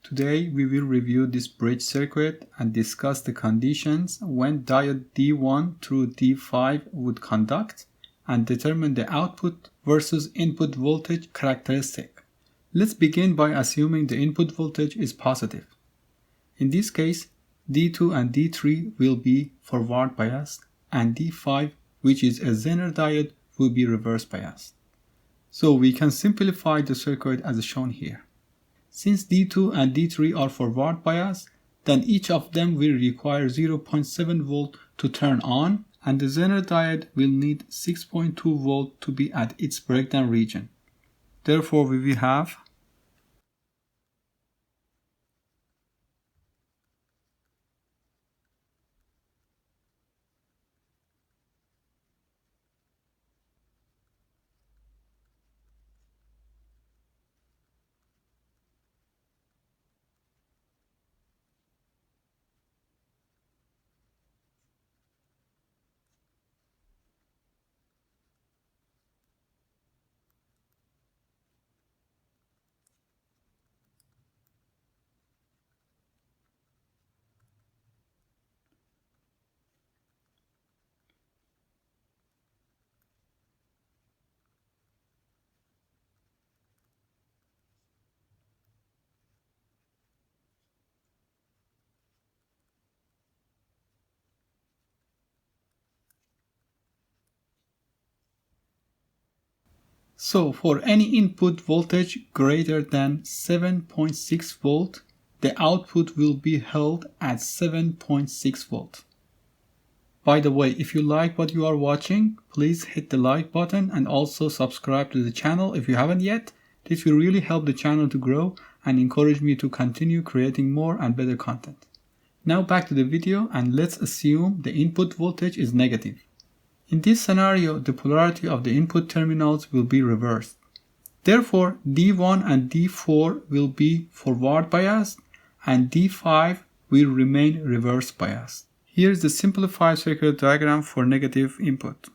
Today we will review this bridge circuit and discuss the conditions when diode D1 through D5 would conduct and determine the output versus input voltage characteristic. Let's begin by assuming the input voltage is positive. In this case, D2 and D3 will be forward biased and D5, which is a Zener diode, will be reverse biased. So we can simplify the circuit as shown here. Since D2 and D3 are forward biased, then each of them will require 0.7 volt to turn on, and the Zener diode will need 6.2 volt to be at its breakdown region. Therefore, we will have So for any input voltage greater than 7.6 volt, the output will be held at 7.6 volt. By the way, if you like what you are watching, please hit the like button and also subscribe to the channel if you haven't yet. This will really help the channel to grow and encourage me to continue creating more and better content. Now back to the video, and let's assume the input voltage is negative. In this scenario, the polarity of the input terminals will be reversed. Therefore, D1 and D4 will be forward biased and D5 will remain reverse biased. Here's the simplified circuit diagram for negative input.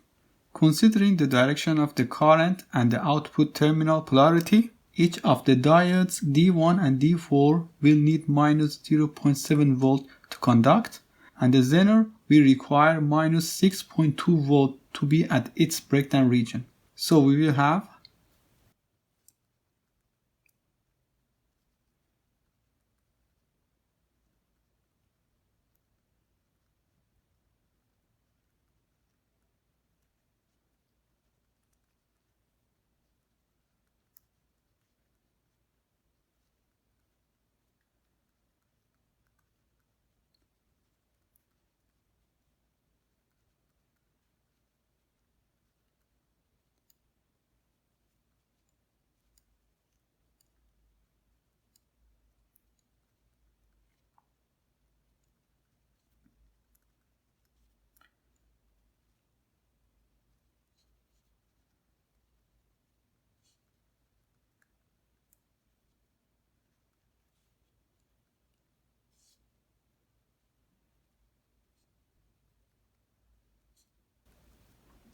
Considering the direction of the current and the output terminal polarity, each of the diodes D1 and D4 will need minus 0.7 volt to conduct, and the Zener will require minus 6.2 volt to be at its breakdown region. So we will have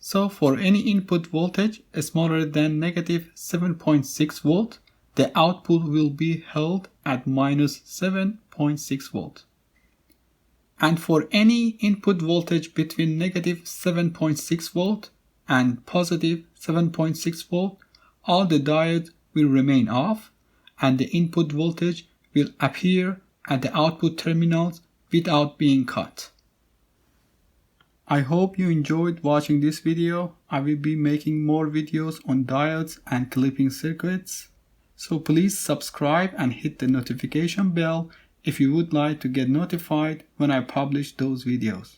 So for any input voltage smaller than negative 7.6 volt, the output will be held at minus 7.6 volt. And for any input voltage between negative 7.6 volt and positive 7.6 volt, all the diodes will remain off and the input voltage will appear at the output terminals without being cut. I hope you enjoyed watching this video. I will be making more videos on diodes and clipping circuits. So please subscribe and hit the notification bell if you would like to get notified when I publish those videos.